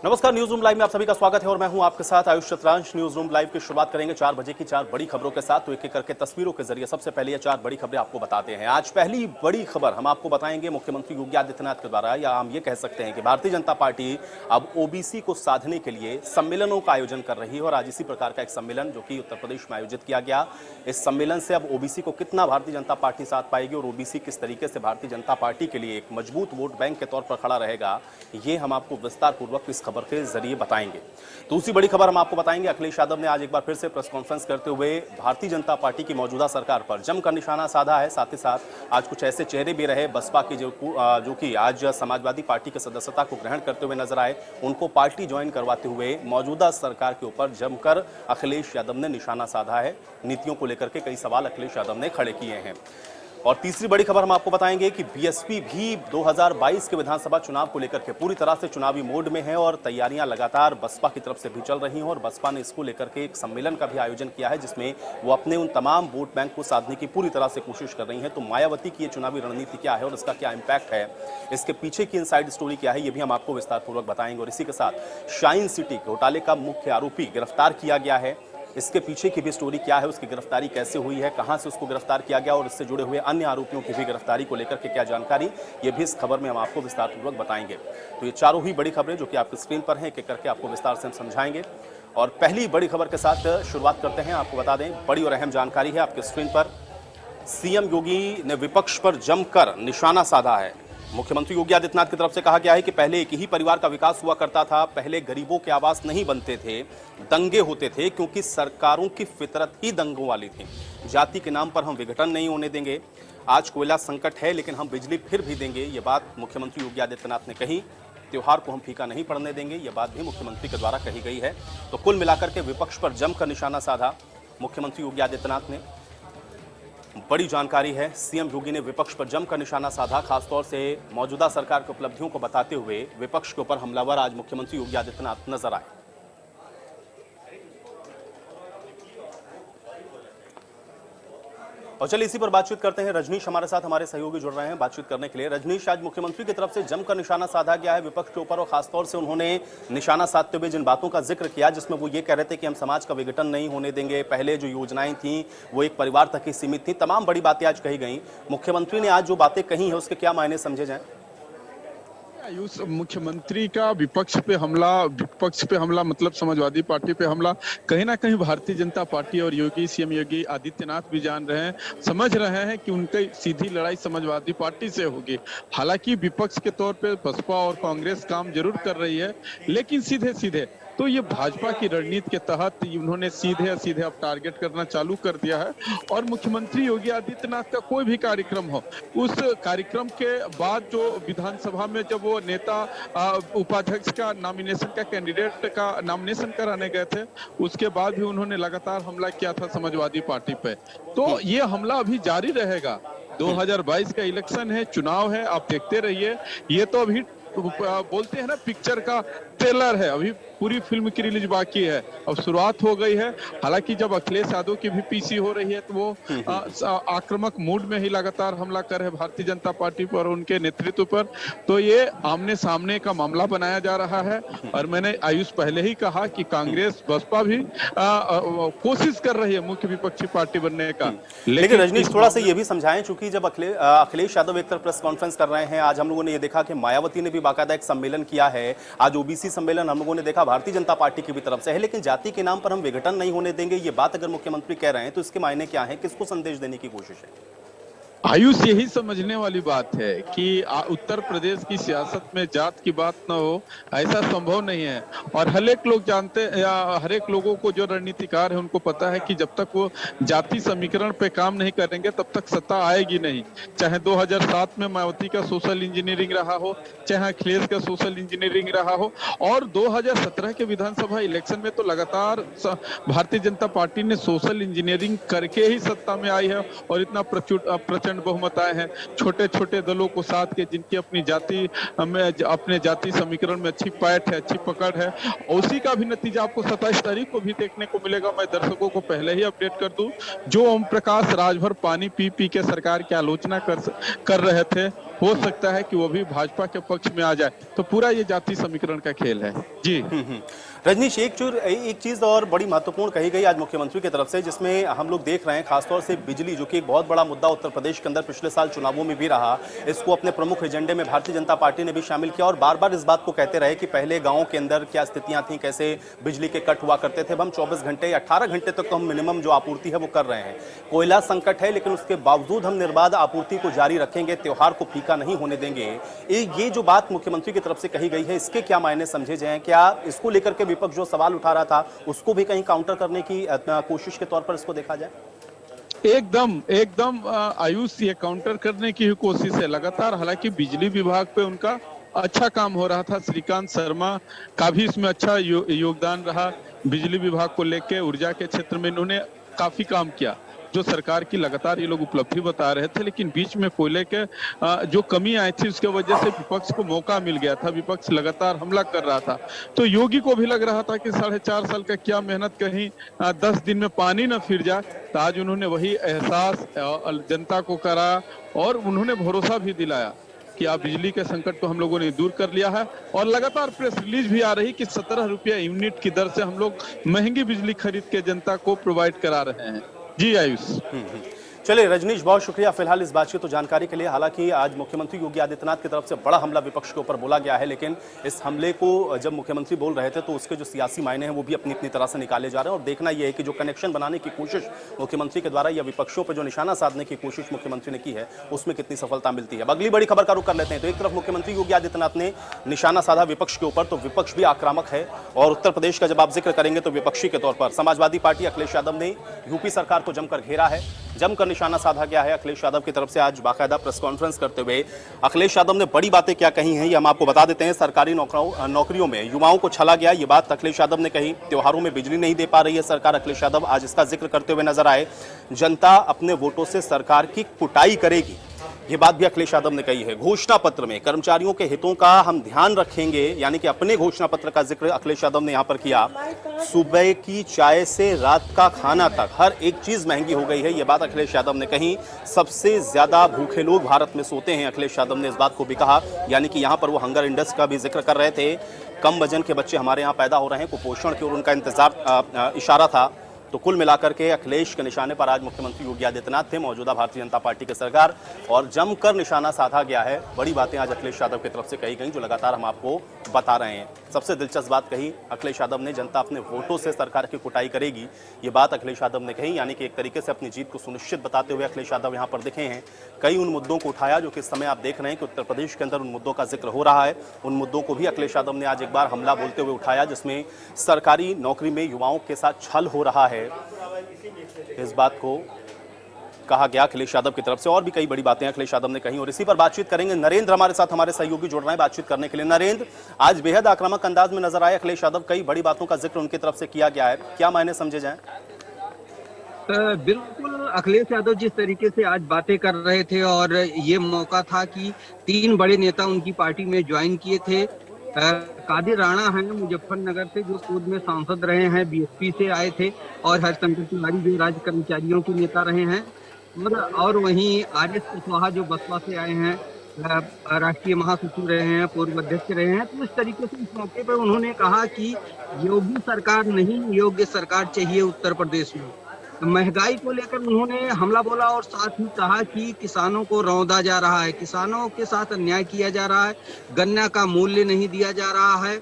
नमस्कार, news room live में आप सभी का स्वागत है और मैं हूं आपके साथ आयुष चतुरांश। न्यूज रूम लाइव की शुरुआत करेंगे 4 बजे की 4 बड़ी खबरों के साथ। तो एक एक करके तस्वीरों के जरिए सबसे पहले ये 4 बड़ी खबरें आपको बताते हैं। आज पहली बड़ी खबर हम आपको बताएंगे मुख्यमंत्री योगी आदित्यनाथ के द्वारा, या हम ये कह सकते हैं कि भारतीय जनता पार्टी अब ओबीसी को साधने के लिए सम्मेलनों का आयोजन कर रही है। और आज इसी प्रकार का एक सम्मेलन जो कि उत्तर प्रदेश में आयोजित किया गया, इस सम्मेलन से अब ओबीसी को कितना भारतीय जनता पार्टी साथ पाएगी और ओबीसी किस तरीके से भारतीय जनता पार्टी के लिए एक मजबूत वोट बैंक के तौर पर खड़ा रहेगा, ये हम आपको विस्तार पूर्वक इस खबर के जरिए बताएंगे। दूसरी बड़ी खबर हम आपको बताएंगे, अखिलेश यादव ने आज एक बार फिर से प्रेस कॉन्फ्रेंस करते हुए भारतीय जनता पार्टी की मौजूदा सरकार पर जमकर निशाना साधा है। साथ ही साथ आज कुछ ऐसे चेहरे भी रहे बसपा के जो कि आज समाजवादी पार्टी की सदस्यता को ग्रहण करते हुए नजर आए, उनको पार्टी ज्वाइन करवाते हुए मौजूदा सरकार के ऊपर जमकर अखिलेश यादव ने निशाना साधा है। नीतियों को लेकर के कई सवाल अखिलेश यादव ने खड़े किए हैं। और तीसरी बड़ी खबर हम आपको बताएंगे कि बीएसपी भी 2022 के विधानसभा चुनाव को लेकर के पूरी तरह से चुनावी मोड में है और तैयारियां लगातार बसपा की तरफ से भी चल रही हैं। और बसपा ने इसको लेकर के एक सम्मेलन का भी आयोजन किया है, जिसमें वो अपने उन तमाम वोट बैंक को साधने की पूरी तरह से कोशिश कर रही है। तो मायावती की ये चुनावी रणनीति क्या है और इसका क्या इंपैक्ट है, इसके पीछे की इनसाइड स्टोरी क्या है, ये भी हम आपको विस्तारपूर्वक बताएंगे। और इसी के साथ शाइन सिटी घोटाले का मुख्य आरोपी गिरफ्तार किया गया है, इसके पीछे की भी स्टोरी क्या है, उसकी गिरफ्तारी कैसे हुई है, कहां से उसको गिरफ्तार किया गया और इससे जुड़े हुए अन्य आरोपियों की भी गिरफ्तारी को लेकर के क्या जानकारी, ये भी इस खबर में हम आपको विस्तारपूर्वक बताएंगे। तो ये चारों ही बड़ी खबरें जो कि आपकी स्क्रीन पर हैं, एक एक करके आपको विस्तार से हम समझाएंगे। और पहली बड़ी खबर के साथ शुरुआत करते हैं। आपको बता दें, बड़ी और अहम जानकारी है आपकी स्क्रीन पर। सीएम योगी ने विपक्ष पर जमकर निशाना साधा है। मुख्यमंत्री योगी आदित्यनाथ की तरफ से कहा गया है कि पहले एक ही परिवार का विकास हुआ करता था, पहले गरीबों के आवास नहीं बनते थे, दंगे होते थे क्योंकि सरकारों की फितरत ही दंगों वाली थी। जाति के नाम पर हम विघटन नहीं होने देंगे। आज कोयला संकट है लेकिन हम बिजली फिर भी देंगे, ये बात मुख्यमंत्री योगी आदित्यनाथ ने कही। त्योहार को हम फीका नहीं पड़ने देंगे, ये बात भी मुख्यमंत्री के द्वारा कही गई है। तो कुल मिलाकर के विपक्ष पर जमकर निशाना साधा मुख्यमंत्री योगी आदित्यनाथ ने। बड़ी जानकारी है, सीएम योगी ने विपक्ष पर जमकर निशाना साधा, खासतौर से मौजूदा सरकार की उपलब्धियों को बताते हुए विपक्ष के ऊपर हमलावर आज मुख्यमंत्री योगी आदित्यनाथ नजर आए। और चलिए इसी पर बातचीत करते हैं। रजनीश हमारे साथ, हमारे सहयोगी जुड़ रहे हैं बातचीत करने के लिए। रजनीश, आज मुख्यमंत्री की तरफ से जमकर निशाना साधा गया है विपक्ष के ऊपर और खासतौर से उन्होंने निशाना साधते हुए जिन बातों का जिक्र किया, जिसमें वो ये कह रहे थे कि हम समाज का विघटन नहीं होने देंगे, पहले जो योजनाएं थी वो एक परिवार तक ही सीमित थी, तमाम बड़ी बातें आज कही गई। मुख्यमंत्री ने आज जो बातें कही हैं उसके क्या मायने समझे जाए? आयुष, मुख्यमंत्री का विपक्ष पे हमला मतलब समाजवादी पार्टी पे हमला कहीं ना कहीं भारतीय जनता पार्टी और सीएम योगी आदित्यनाथ भी जान रहे हैं, समझ रहे हैं कि उनकी सीधी लड़ाई समाजवादी पार्टी से होगी। हालांकि विपक्ष के तौर पे बसपा और कांग्रेस काम जरूर कर रही है, लेकिन सीधे सीधे तो ये भाजपा की रणनीति के तहत उन्होंने सीधे अब टारगेट करना चालू कर दिया है। और मुख्यमंत्री योगी आदित्यनाथ का कोई भी कार्यक्रम हो, उस कार्यक्रम के बाद जो विधानसभा में जब वो नेता उपाध्यक्ष का नॉमिनेशन का कैंडिडेट का नॉमिनेशन कराने गए थे, उसके बाद भी उन्होंने लगातार हमला किया था समाजवादी पार्टी पे। तो ये हमला अभी जारी रहेगा। 2022 का इलेक्शन है, चुनाव है, आप देखते रहिए। ये तो अभी बोलते हैं ना, पिक्चर का ट्रेलर है, अभी पूरी फिल्म की रिलीज बाकी है, अब शुरुआत हो गई है। हालांकि जब अखिलेश यादव की भी पीसी हो रही है तो वो आक्रामक मूड में ही लगातार हमला कर रहे भारतीय जनता पार्टी पर, उनके नेतृत्व पर। तो ये आमने सामने का मामला बनाया जा रहा है। और मैंने आयुष पहले ही कहा कि कांग्रेस बसपा भी कोशिश कर रही है मुख्य विपक्षी पार्टी बनने का। लेकिन रजनीश, थोड़ा सा ये भी समझाएं, चूंकि जब अखिलेश यादव एक तरफ प्रेस कॉन्फ्रेंस कर रहे हैं, आज हम लोगों ने ये देखा कि मायावती ने भी बाकायदा एक सम्मेलन किया है, आज ओबीसी सम्मेलन हम लोगों ने देखा भारतीय जनता पार्टी की भी तरफ से है, लेकिन जाति के नाम पर हम विघटन नहीं होने देंगे, ये बात अगर मुख्यमंत्री कह रहे हैं तो इसके मायने क्या है, किसको संदेश देने की कोशिश है? आयुष, यही समझने वाली बात है कि उत्तर प्रदेश की सियासत में जात की बात न हो, ऐसा संभव नहीं है। और हर एक लोग जानते हैं, या हर एक लोगों को जो रणनीतिकार है उनको पता है कि जब तक वो जाति समीकरण पे काम नहीं करेंगे तब तक सत्ता आएगी नहीं। चाहे 2007 में मायावती का सोशल इंजीनियरिंग रहा हो, चाहे अखिलेश का सोशल इंजीनियरिंग रहा हो, और 2017 के विधानसभा इलेक्शन में तो लगातार भारतीय जनता पार्टी ने सोशल इंजीनियरिंग करके ही सत्ता में आई है और इतना प्रचंड बहुमत आए हैं। छोटे छोटे दलों को साथ के, जिनकी अपनी जाति में, अपने जाति समीकरण में अच्छी पैठ है, अच्छी पकड़ है, उसी का भी नतीजा आपको 27 तारीख को भी देखने को मिलेगा। मैं दर्शकों को पहले ही अपडेट कर दूं, जो ओम प्रकाश राजभर पानी पी पी के सरकार की आलोचना कर रहे थे, हो सकता है कि वो भी भाजपा के पक्ष में आ जाए। तो पूरा ये जाति समीकरण का खेल है जी। रजनीश, एक चीज और बड़ी महत्वपूर्ण कही गई आज मुख्यमंत्री की तरफ से, जिसमें हम लोग देख रहे हैं खासतौर से बिजली, जो कि एक बहुत बड़ा मुद्दा उत्तर प्रदेश के अंदर पिछले साल चुनावों में भी रहा। इसको अपने प्रमुख एजेंडे में भारतीय जनता पार्टी ने भी शामिल किया और बार बार इस बात को कहते रहे कि पहले गाँव के अंदर क्या स्थितियां थी, कैसे बिजली के कट हुआ करते थे। अब हम 24 घंटे या 18 घंटे तक तो हम मिनिमम जो आपूर्ति है वो कर रहे हैं। कोयला संकट है, लेकिन उसके बावजूद हम निर्बाध आपूर्ति को जारी रखेंगे, त्योहार को फीका नहीं होने देंगे। ये जो बात मुख्यमंत्री की तरफ से कही गई है, इसके क्या मायने समझे जाएं? क्या इसको लेकर के विपक्ष जो सवाल उठा रहा था उसको भी कहीं काउंटर करने की कोशिश के तौर पर इसको देखा जाए? एकदम एकदम आयुष, ये काउंटर करने की कोशिश है लगातार। हालांकि बिजली विभाग पे उनका अच्छा काम हो रहा था, श्रीकांत शर्मा का भी इसमें अच्छा योगदान रहा। बिजली विभाग को लेके ऊर्जा के क्षेत्र में इन्होंने काफी काम किया, जो सरकार की लगातार ये लोग उपलब्धि बता रहे थे। लेकिन बीच में कोयले के जो कमी आई थी, उसके वजह से विपक्ष को मौका मिल गया था। विपक्ष लगातार हमला कर रहा था, तो योगी को भी लग रहा था कि 4.5 साल का क्या मेहनत, कहीं 10 दिन में पानी न फिर जाए। तो आज उन्होंने वही एहसास जनता को करा और उन्होंने भरोसा भी दिलाया कि आप बिजली के संकट को हम लोगों ने दूर कर लिया है। और लगातार प्रेस रिलीज भी आ रही कि 17 रुपया यूनिट की दर से हम लोग महंगी बिजली खरीद के जनता को प्रोवाइड करा रहे हैं जी आयुष। चलिए रजनीश, बहुत शुक्रिया फिलहाल इस बातचीत और जानकारी के लिए। हालांकि आज मुख्यमंत्री योगी आदित्यनाथ की तरफ से बड़ा हमला विपक्ष के ऊपर बोला गया है, लेकिन इस हमले को जब मुख्यमंत्री बोल रहे थे तो उसके जो सियासी मायने हैं वो भी अपनी अपनी तरह से निकाले जा रहे हैं। और देखना यह है कि जो कनेक्शन बनाने की कोशिश मुख्यमंत्री के द्वारा या विपक्षों पर जो निशाना साधने की कोशिश मुख्यमंत्री ने की है उसमें कितनी सफलता मिलती है। अब अगली बड़ी खबर का रुख कर लेते हैं। तो एक तरफ मुख्यमंत्री योगी आदित्यनाथ ने निशाना साधा विपक्ष के ऊपर, तो विपक्ष भी आक्रामक है। और उत्तर प्रदेश का जब आप जिक्र करेंगे तो विपक्षी के तौर पर समाजवादी पार्टी अखिलेश यादव ने यूपी सरकार को जमकर घेरा है, जमकर निशाना साधा गया है। अखिलेश यादव की तरफ से आज बाकायदा प्रेस कॉन्फ्रेंस करते हुए अखिलेश यादव ने बड़ी बातें क्या कही हैं ये हम आपको बता देते हैं। सरकारी नौकरियों में युवाओं को छला गया, ये बात अखिलेश यादव ने कही। त्योहारों में बिजली नहीं दे पा रही है सरकार, अखिलेश यादव आज इसका जिक्र करते हुए नजर आए। जनता अपने वोटों से सरकार की कुटाई करेगी, ये बात भी अखिलेश यादव ने कही है। घोषणा पत्र में कर्मचारियों के हितों का हम ध्यान रखेंगे, यानी कि अपने घोषणा पत्र का जिक्र अखिलेश यादव ने यहां पर किया। सुबह की चाय से रात का खाना तक हर एक चीज महंगी हो गई है, ये बात अखिलेश यादव ने कही। सबसे ज्यादा भूखे लोग भारत में सोते हैं, अखिलेश यादव ने इस बात को भी कहा। यानी कि यहां पर वो हंगर इंडेक्स का भी जिक्र कर रहे थे। कम वजन के बच्चे हमारे यहाँ पैदा हो रहे हैं, कुपोषण की ओर उनका इशारा था। तो कुल मिलाकर के अखिलेश के निशाने पर आज मुख्यमंत्री योगी आदित्यनाथ थे, मौजूदा भारतीय जनता पार्टी के सरकार, और जमकर निशाना साधा गया है। बड़ी बातें आज अखिलेश यादव की तरफ से कही गई, जो लगातार हम आपको बता रहे हैं। सबसे दिलचस्प बात कही अखिलेश यादव ने, जनता अपने वोटों से सरकार की कुटाई करेगी, ये बात अखिलेश यादव ने कही। यानी कि एक तरीके से अपनी जीत को सुनिश्चित बताते हुए अखिलेश यादव यहाँ पर दिखे हैं। कई उन मुद्दों को उठाया जो कि इस समय आप देख रहे हैं कि उत्तर प्रदेश के अंदर उन मुद्दों का जिक्र हो रहा है। उन मुद्दों को भी अखिलेश यादव ने आज एक बार हमला बोलते हुए उठाया, जिसमें सरकारी नौकरी में युवाओं के साथ छल हो रहा है, इस बात को कहा गया अखिलेश यादव की तरफ से। और भी कई बड़ी बातें अखिलेश यादव ने कही और इसी पर बातचीत करेंगे। नरेंद्र हमारे साथ, हमारे सहयोगी जुड़ रहे हैं बातचीत करने के लिए। नरेंद्र, आज बेहद आक्रामक अंदाज में नजर आए अखिलेश यादव, कई बड़ी बातों का जिक्र उनकी तरफ से किया गया है, क्या मायने समझे जाएं? बिल्कुल, अखिलेश यादव जिस तरीके से आज बातें कर रहे थे और ये मौका था कि 3 बड़े नेता उनकी पार्टी में ज्वाइन किए थे। कादिर राणा हैं मुजफ्फरनगर से, जो पूर्व में सांसद रहे हैं, बीएसपी से आए थे, और हरिशंकर तिवारी जो राज्य कर्मचारियों के नेता रहे हैं, मतलब, और वहीं आर.एस. कुशवाहा जो बसपा से आए हैं, राष्ट्रीय महासचिव रहे हैं, पूर्व अध्यक्ष रहे हैं। तो इस तरीके से इस मौके पर उन्होंने कहा कि योगी सरकार नहीं, योग्य सरकार चाहिए उत्तर प्रदेश में। महंगाई को लेकर उन्होंने हमला बोला और साथ ही कहा कि किसानों को रौंदा जा रहा है, किसानों के साथ अन्याय किया जा रहा है, गन्ना का मूल्य नहीं दिया जा रहा है,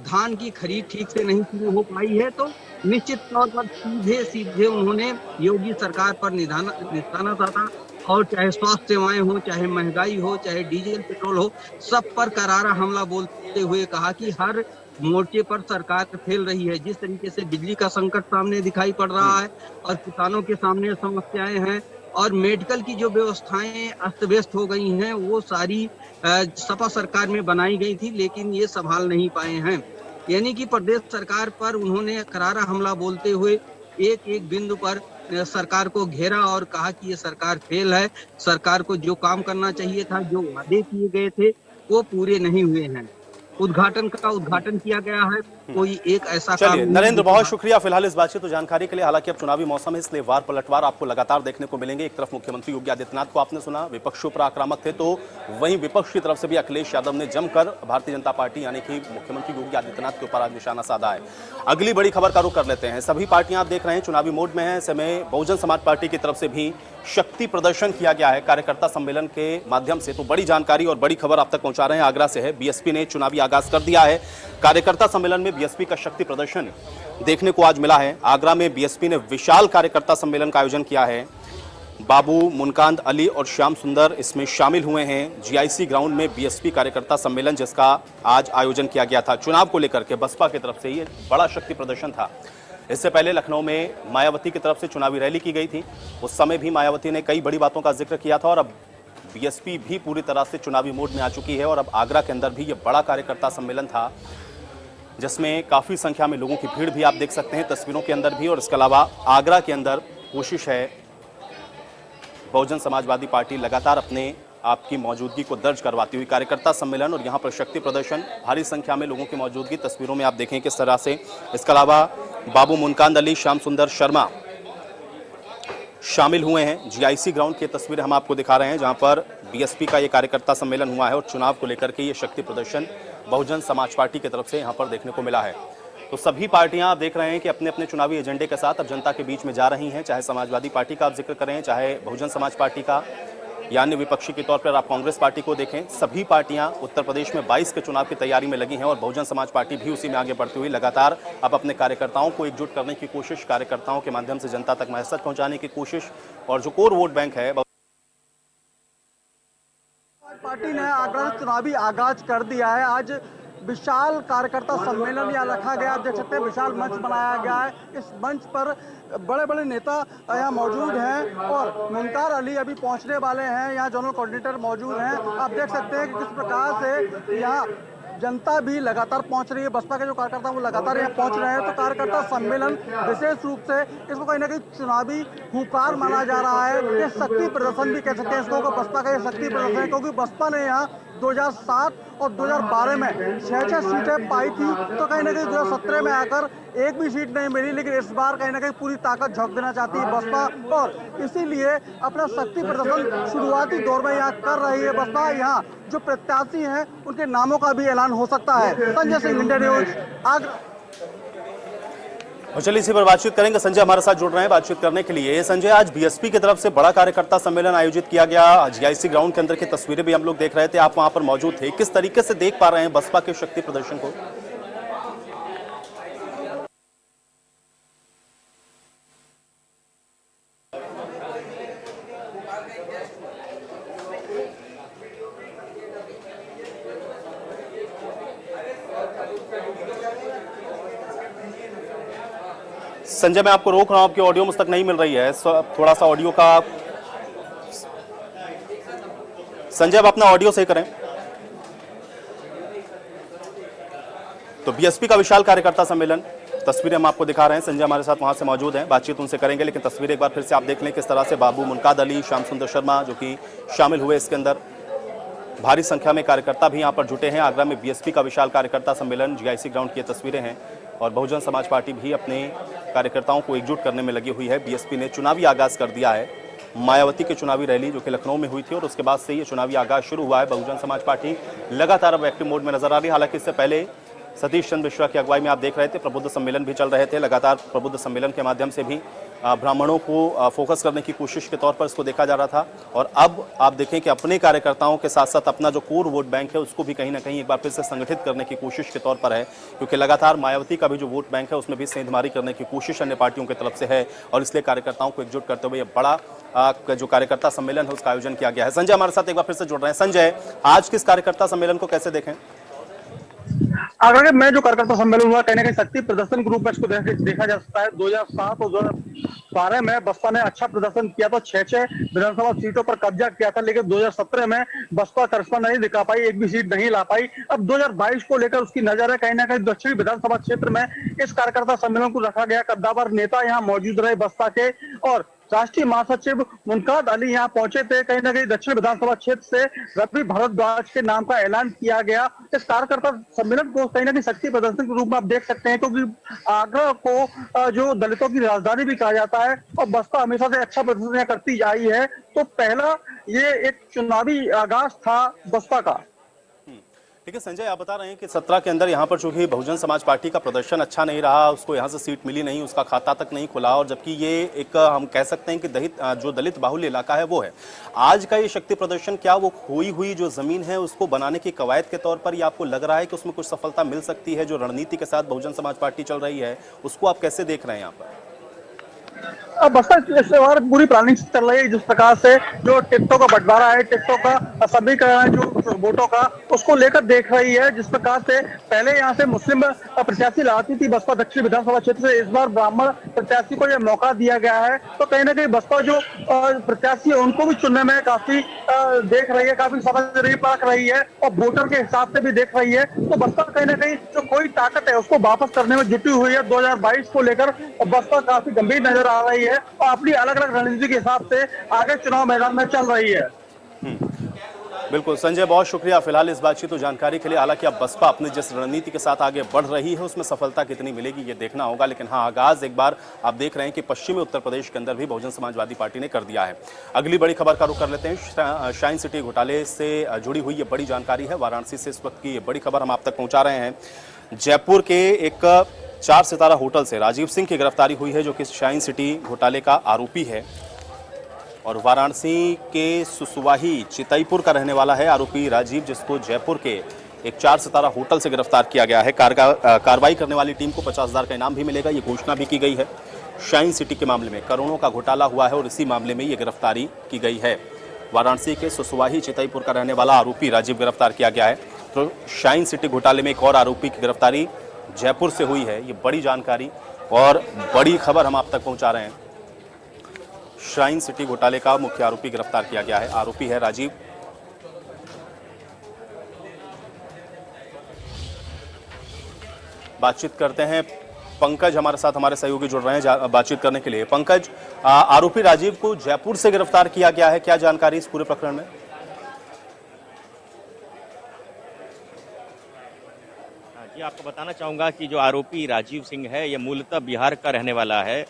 धान की खरीद ठीक से नहीं शुरू हो पाई है। तो निश्चित तौर पर सीधे सीधे उन्होंने योगी सरकार पर निशाना साधा, और चाहे स्वास्थ्य सेवाएं हो, चाहे महंगाई हो, चाहे डीजल पेट्रोल हो, सब पर करारा हमला बोलते हुए कहा कि हर मोर्चे पर सरकार फेल रही है। जिस तरीके से बिजली का संकट सामने दिखाई पड़ रहा है और किसानों के सामने समस्याएं हैं, और मेडिकल की जो व्यवस्थाएं अस्त व्यस्त हो गई हैं, वो सारी सपा सरकार में बनाई गई थी, लेकिन ये संभाल नहीं पाए हैं। यानी कि प्रदेश सरकार पर उन्होंने करारा हमला बोलते हुए एक एक बिंदु पर सरकार को घेरा और कहा कि ये सरकार फेल है, सरकार को जो काम करना चाहिए था, जो वादे किए गए थे, वो पूरे नहीं हुए हैं। उद्घाटन किया गया है। कोई एक ऐसा काम चलिए नहीं नरेंद्र, दिख बहुत रहा। शुक्रिया फिलहाल इस बातचीत और जानकारी के लिए। हालांकि अब चुनावी मौसम है, इसलिए वार पलटवार आपको लगातार देखने को मिलेंगे। एक तरफ मुख्यमंत्री योगी आदित्यनाथ को आपने सुना, विपक्षियों पर आक्रामक थे, तो वहीं विपक्ष की तरफ से भी अखिलेश यादव ने जमकर भारतीय जनता पार्टी यानी कि मुख्यमंत्री योगी आदित्यनाथ के ऊपर आज निशाना साधा है। अगली बड़ी खबर का रुख कर लेते हैं। सभी पार्टियां आप देख रहे हैं चुनावी मोड में है। ऐसे में बहुजन समाज पार्टी की तरफ से भी शक्ति प्रदर्शन किया गया है कार्यकर्ता सम्मेलन के माध्यम से। तो बड़ी जानकारी और बड़ी खबर आप तक पहुंचा रहे हैं आगरा से है। बीएसपी ने चुनावी आगाज कर दिया है। कार्यकर्ता सम्मेलन में बीएसपी का शक्ति प्रदर्शन देखने को आज मिला है। आगरा में बीएसपी ने विशाल कार्यकर्ता सम्मेलन का आयोजन किया है। बाबू मुनकांद अली और श्याम सुंदर इसमें शामिल हुए हैं। जीआईसी ग्राउंड में बीएसपी कार्यकर्ता सम्मेलन जिसका आज आयोजन किया गया था चुनाव को लेकर के बसपा की तरफ से, ये बड़ा शक्ति प्रदर्शन था। इससे पहले लखनऊ में मायावती की तरफ से चुनावी रैली की गई थी। उस समय भी मायावती ने कई बड़ी बातों का जिक्र किया था और अब बीएसपी भी पूरी तरह से चुनावी मोड में आ चुकी है। और अब आगरा के अंदर भी ये बड़ा कार्यकर्ता सम्मेलन था जिसमें काफी संख्या में लोगों की भीड़ भी आप देख सकते हैं तस्वीरों के अंदर भी। और इसके अलावा आगरा के अंदर कोशिश है बहुजन समाजवादी पार्टी लगातार अपने आपकी मौजूदगी को दर्ज करवाती हुई कार्यकर्ता सम्मेलन और यहां पर शक्ति प्रदर्शन, भारी संख्या में लोगों की मौजूदगी तस्वीरों में आप देखें किस तरह से। इसके अलावा बाबू मुनकांद अली, श्याम सुंदर शर्मा शामिल हुए हैं। जीआईसी ग्राउंड की तस्वीरें हम आपको दिखा रहे हैं जहां पर बीएसपी का ये कार्यकर्ता सम्मेलन हुआ है और चुनाव को लेकर के ये शक्ति प्रदर्शन बहुजन समाज पार्टी की तरफ से यहां पर देखने को मिला है। तो सभी पार्टियां आप देख रहे हैं कि अपने अपने चुनावी एजेंडे के साथ अब जनता के बीच में जा रही हैं। चाहे समाजवादी पार्टी का आप जिक्र करें, चाहे बहुजन समाज पार्टी का, या अन्य विपक्षी के तौर पर आप कांग्रेस पार्टी को देखें, सभी पार्टियां उत्तर प्रदेश में 22 के चुनाव की तैयारी में लगी हैं और बहुजन समाज पार्टी भी उसी में आगे बढ़ती हुई लगातार अब अपने कार्यकर्ताओं को एकजुट करने की कोशिश, कार्यकर्ताओं के माध्यम से जनता तक मैसेज पहुंचाने की कोशिश। और जो कोर वोट बैंक है पार्टी ने आगरा से चुनावी आगाज कर दिया है। आज विशाल कार्यकर्ता सम्मेलन यहाँ रखा गया। आप देख सकते हैं विशाल मंच बनाया गया है। इस मंच पर बड़े बड़े नेता यहाँ मौजूद हैं और मुनकार अली अभी पहुंचने वाले हैं। यहाँ जनरल कोऑर्डिनेटर मौजूद हैं। आप देख सकते हैं कि किस प्रकार से यहाँ जनता भी लगातार पहुंच रही है। बसपा के जो कार्यकर्ता वो लगातार यहाँ पहुंच रहे हैं। तो कार्यकर्ता सम्मेलन विशेष रूप से इसको कहीं ना कहीं चुनावी हुंकार माना जा रहा है। ये शक्ति प्रदर्शन भी कह सकते हैं इसको, बसपा का ये शक्ति प्रदर्शन है क्योंकि बसपा ने यहाँ 2007 और 2012 में 6 सीटें पाई थी। तो कहीं ना कहीं 2017 में आकर एक भी सीट नहीं मिली, लेकिन इस बार कहीं ना कहीं पूरी ताकत झोंक देना चाहती है बसपा और इसीलिए अपना शक्ति प्रदर्शन शुरुआती दौर में यहाँ कर रही है बसपा। यहाँ जो प्रत्याशी हैं उनके नामों का भी ऐलान हो सकता है। Sanjay Singh, India news, Agra. और चलिए इसी पर बातचीत करेंगे। संजय हमारे साथ जुड़ रहे हैं बातचीत करने के लिए। संजय, आज बीएसपी की तरफ से बड़ा कार्यकर्ता सम्मेलन आयोजित किया गया। जीआईसी ग्राउंड के अंदर की तस्वीरें भी हम लोग देख रहे थे, आप वहां पर मौजूद थे। किस तरीके से देख पा रहे हैं बसपा के शक्ति प्रदर्शन को? संजय, मैं आपको रोक रहा हूं, आपकी ऑडियो मुझ तक नहीं मिल रही है। थोड़ा सा ऑडियो का, संजय आप अपना ऑडियो सही करें। तो बीएसपी का विशाल कार्यकर्ता सम्मेलन, तस्वीरें हम आपको दिखा रहे हैं। संजय हमारे साथ वहां से मौजूद हैं, बातचीत उनसे करेंगे, लेकिन तस्वीरें एक बार फिर से आप देख लें किस तरह से बाबू मुनकाद अली, श्याम सुंदर शर्मा जो कि शामिल हुए इसके अंदर। भारी संख्या में कार्यकर्ता भी यहाँ पर जुटे हैं। आगरा में बीएसपी का विशाल कार्यकर्ता सम्मेलन, जीआईसी ग्राउंड की तस्वीरें हैं और बहुजन समाज पार्टी भी अपने कार्यकर्ताओं को एकजुट करने में लगी हुई है। बीएसपी ने चुनावी आगाज कर दिया है। मायावती की चुनावी रैली जो कि लखनऊ में हुई थी और उसके बाद से ये चुनावी आगाज शुरू हुआ है। बहुजन समाज पार्टी लगातार अब एक्टिव मोड में नजर आ रही है। हालांकि इससे पहले सतीश चंद्र मिश्रा की अगुवाई में आप देख रहे थे प्रबुद्ध सम्मेलन भी चल रहे थे। लगातार प्रबुद्ध सम्मेलन के माध्यम से भी ब्राह्मणों को फोकस करने की कोशिश के तौर पर इसको देखा जा रहा था। और अब आप देखें कि अपने कार्यकर्ताओं के साथ साथ अपना जो कोर वोट बैंक है उसको भी कहीं ना कहीं एक बार फिर से संगठित करने की कोशिश के तौर पर है, क्योंकि लगातार मायावती का भी जो वोट बैंक है उसमें भी सेंधमारी करने की कोशिश अन्य पार्टियों की तरफ से है और इसलिए कार्यकर्ताओं को एकजुट करते हुए बड़ा जो कार्यकर्ता सम्मेलन है उसका आयोजन किया गया है। संजय हमारे साथ एक बार फिर से जुड़ रहे हैं। संजय, आज किस कार्यकर्ता सम्मेलन को कैसे देखें? आगरा में जो कार्यकर्ता सम्मेलन हुआ, कहीं ना कहीं शक्ति प्रदर्शन के रूप में इसको देखा जा सकता है। 2007 और 2012 में बसपा ने अच्छा प्रदर्शन किया तो 6 विधानसभा सीटों पर कब्जा किया था, लेकिन 2017 में बसपा करिश्मा नहीं दिखा पाई, एक भी सीट नहीं ला पाई। अब 2022 को लेकर उसकी नजर है। कहीं ना कहीं दक्षिणी विधानसभा क्षेत्र में इस कार्यकर्ता सम्मेलन को रखा गया। कद्दावर नेता यहाँ मौजूद रहे बसपा के और राष्ट्रीय महासचिव मुनकाद अली यहाँ पहुंचे थे। कहीं ना कहीं दक्षिण विधानसभा क्षेत्र से रवि भारद्वाज के नाम का ऐलान किया गया। इस कार्यकर्ता सम्मेलन को कहीं ना कहीं शक्ति प्रदर्शन के रूप में आप देख सकते हैं, क्योंकि आगरा को जो दलितों की राजधानी भी कहा जाता है और बसपा हमेशा से अच्छा प्रदर्शन करती आई है, तो पहला ये एक चुनावी आगाज था बसपा का। देखिए संजय, आप बता रहे हैं कि 17 के अंदर यहाँ पर चूंकि बहुजन समाज पार्टी का प्रदर्शन अच्छा नहीं रहा, उसको यहाँ से सीट मिली नहीं, उसका खाता तक नहीं खुला, और जबकि ये एक हम कह सकते हैं कि जो दलित बाहुल्य इलाका है वो है। आज का ये शक्ति प्रदर्शन, क्या वो खोई हुई जो जमीन है उसको बनाने की कवायद के तौर पर, ये आपको लग रहा है कि उसमें कुछ सफलता मिल सकती है? जो रणनीति के साथ बहुजन समाज पार्टी चल रही है उसको आप कैसे देख रहे हैं यहाँ पर? अब बसपा इस बार पूरी प्लानिंग चल रही है। जिस प्रकार से जो टिकटों का बंटवारा है, टिकटों का समीकरण है, जो वोटों का, उसको लेकर देख रही है। जिस प्रकार से पहले यहाँ से मुस्लिम प्रत्याशी लाती थी बसपा दक्षिण विधानसभा क्षेत्र से, इस बार ब्राह्मण प्रत्याशी को यह मौका दिया गया है, तो कहीं ना कहीं बसपा जो प्रत्याशी है उनको भी चुनने में काफी देख रही है, काफी समझ रही, परख रही है और वोटर के हिसाब से भी देख रही है। तो बसपा कहीं ना कहीं जो कोई ताकत है उसको वापस करने में जुटी हुई है। 2022 को लेकर बसपा काफी गंभीर नजर आ रही है और अपनी अलग अलग रणनीति के हिसाब से आगे चुनाव मैदान में चल रही है। बिल्कुल संजय, बहुत शुक्रिया फिलहाल इस बातचीत और जानकारी के लिए। हालांकि अब बसपा अपनी जिस रणनीति के साथ आगे बढ़ रही है उसमें सफलता कितनी मिलेगी ये देखना होगा, लेकिन हाँ, आगाज एक बार आप देख रहे हैं कि पश्चिमी उत्तर प्रदेश के अंदर भी बहुजन समाजवादी पार्टी ने कर दिया है। अगली बड़ी खबर का रुख कर लेते हैं। शाइन सिटी घोटाले से जुड़ी हुई ये बड़ी जानकारी है। वाराणसी से इस वक्त की ये बड़ी खबर हम आप तक पहुंचा रहे हैं। जयपुर के एक 4 सितारा होटल से राजीव सिंह की गिरफ्तारी हुई है, जो कि शाइन सिटी घोटाले का आरोपी है, और वाराणसी के सुसुवाही चितईपुर का रहने वाला है आरोपी राजीव, जिसको जयपुर के एक 4 सितारा होटल से गिरफ्तार किया गया है। कार्रवाई करने वाली टीम को 50,000 का इनाम भी मिलेगा, ये घोषणा भी की गई है। शाइन सिटी के मामले में करोड़ों का घोटाला हुआ है और इसी मामले में ये गिरफ्तारी की गई है। वाराणसी के सुसुवाही चितईपुर का रहने वाला आरोपी राजीव गिरफ्तार किया गया है। तो शाइन सिटी घोटाले में एक और आरोपी की गिरफ्तारी जयपुर से हुई है। ये बड़ी जानकारी और बड़ी खबर हम आप तक पहुंचा रहे हैं। शाइन सिटी घोटाले का मुख्य आरोपी गिरफ्तार किया गया है। आरोपी है राजीव। बातचीत करते हैं, पंकज हमारे साथ, हमारे सहयोगी जुड़ रहे हैं बातचीत करने के लिए। पंकज, आरोपी राजीव को जयपुर से गिरफ्तार किया गया है, क्या जानकारी इस पूरे प्रकरण में? जी, आपको बताना चाहूँगा कि जो आरोपी राजीव सिंह है ये मूलतः बिहार का रहने वाला है,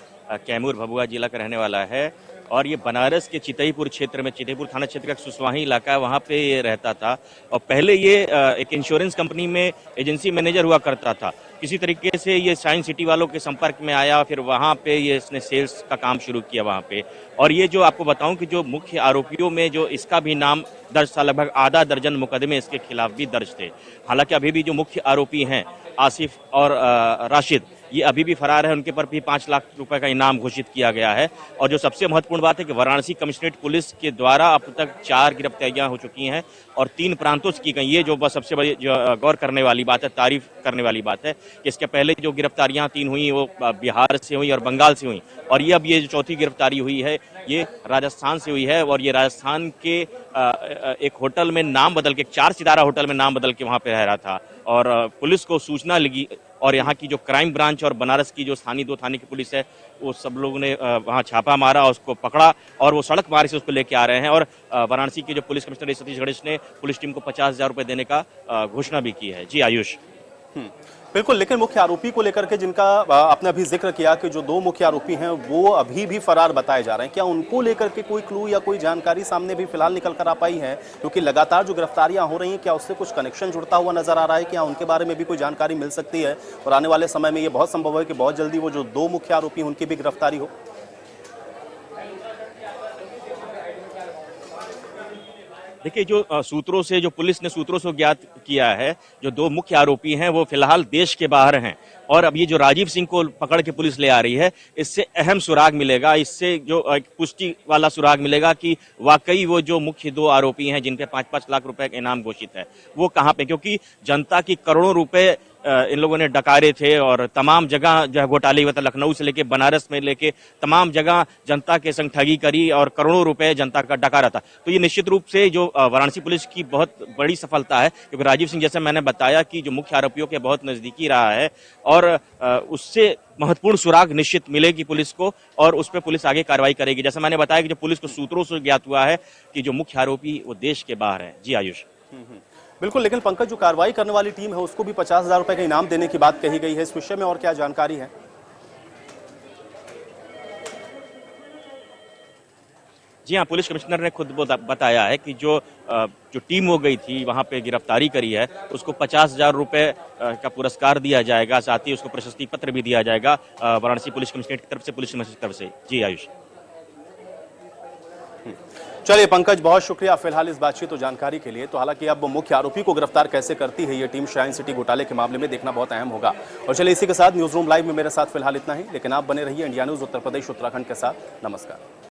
कैमूर भभुआ जिला का रहने वाला है, और ये बनारस के चितईपुर क्षेत्र में, चितईपुर थाना क्षेत्र का सुसवाही इलाका है, वहाँ पे ये रहता था। और पहले ये एक इंश्योरेंस कंपनी में एजेंसी मैनेजर हुआ करता था। किसी तरीके से ये शाइन सिटी वालों के संपर्क में आया, फिर वहाँ पे ये इसने सेल्स का काम शुरू किया वहाँ पे। और ये जो आपको बताऊं कि जो मुख्य आरोपियों में जो इसका भी नाम दर्ज था, लगभग आधा दर्जन मुकदमे इसके खिलाफ भी दर्ज थे। हालांकि अभी भी जो मुख्य आरोपी हैं आसिफ और राशिद, ये अभी भी फरार है। उनके पर भी 5 लाख रुपए का इनाम घोषित किया गया है। और जो सबसे महत्वपूर्ण बात है कि वाराणसी कमिश्नरेट पुलिस के द्वारा अब तक 4 गिरफ्तारियां हो चुकी हैं और 3 प्रांतों से की गई। ये जो बस सबसे बड़ी जो गौर करने वाली बात है, तारीफ करने वाली बात है कि इसके पहले जो गिरफ्तारियां 3 हुई वो बिहार से हुई और बंगाल से हुई, और ये अब ये जो चौथी गिरफ्तारी हुई है ये राजस्थान से हुई है। और ये राजस्थान के एक होटल में नाम बदल के, 4 सितारा होटल में नाम बदल के वहाँ पे रह रहा था, और पुलिस को सूचना लगी और यहाँ की जो क्राइम ब्रांच और बनारस की जो स्थानीय 2 थाने की पुलिस है, वो सब लोगों ने वहाँ छापा मारा, उसको पकड़ा और वो सड़क मार्ग से उसको लेके आ रहे हैं। और वाराणसी के जो पुलिस कमिश्नर सतीश गणेश ने पुलिस टीम को 50,000 रुपए देने का घोषणा भी की है। जी आयुष। बिल्कुल, लेकिन मुख्य आरोपी को लेकर के जिनका आपने अभी जिक्र किया कि जो 2 मुख्य आरोपी हैं वो अभी भी फरार बताए जा रहे हैं, क्या उनको लेकर के कोई क्लू या कोई जानकारी सामने भी फिलहाल निकल कर आ पाई है? क्योंकि लगातार जो गिरफ्तारियां हो रही हैं, क्या उससे कुछ कनेक्शन जुड़ता हुआ नजर आ रहा है? क्या उनके बारे में भी कोई जानकारी मिल सकती है? और आने वाले समय में ये बहुत संभव है कि बहुत जल्दी वो जो 2 मुख्य आरोपी हैं उनकी भी गिरफ्तारी हो। देखिए, जो सूत्रों से, जो पुलिस ने सूत्रों से ज्ञात किया है, जो 2 मुख्य आरोपी हैं वो फिलहाल देश के बाहर हैं। और अब ये जो राजीव सिंह को पकड़ के पुलिस ले आ रही है, इससे अहम सुराग मिलेगा, इससे जो पुष्टि वाला सुराग मिलेगा कि वाकई वो जो मुख्य 2 आरोपी हैं जिन पे 5-5 लाख रुपए का इनाम घोषित है वो कहाँ पे, क्योंकि जनता की करोड़ों रुपए इन लोगों ने डकारे थे और तमाम जगह जो है घोटाले हुए थे, लखनऊ से लेके बनारस में लेके तमाम जगह जनता के संग ठगी करी और करोड़ों रुपए जनता का डकारा था। तो ये निश्चित रूप से जो वाराणसी पुलिस की बहुत बड़ी सफलता है, क्योंकि राजीव सिंह जैसे मैंने बताया कि जो मुख्य आरोपियों के बहुत नजदीकी रहा है और उससे महत्वपूर्ण सुराग निश्चित मिलेगी पुलिस को और उस पर पुलिस आगे कार्रवाई करेगी। जैसे मैंने बताया कि जो पुलिस को सूत्रों से ज्ञात हुआ है कि जो मुख्य आरोपी वो देश के बाहर है। जी आयुष। बिल्कुल, लेकिन पंकज, जो कार्रवाई करने वाली टीम है उसको भी 50,000 रुपए का इनाम देने की बात कही गई है। इस विषय में और क्या जानकारी है? जी हाँ, पुलिस कमिश्नर ने खुद बताया है कि जो टीम हो गई थी वहां पे गिरफ्तारी करी है उसको 50,000 रुपए का पुरस्कार दिया जाएगा, साथ ही उसको प्रशस्ति पत्र भी दिया जाएगा वाराणसी पुलिस कमिश्नरेट की तरफ से, पुलिस कमिश्नर की तरफ से। जी आयुष। चलिए पंकज, बहुत शुक्रिया फिलहाल इस बातचीत और जानकारी के लिए। तो हालांकि अब मुख्य आरोपी को गिरफ्तार कैसे करती है ये टीम श्राइन सिटी घोटाले के मामले में, देखना बहुत अहम होगा। और चलिए इसी के साथ न्यूज रूम लाइव में मेरे साथ फिलहाल इतना ही, लेकिन आप बने रहिए इंडिया न्यूज उत्तर प्रदेश उत्तराखंड के साथ। नमस्कार।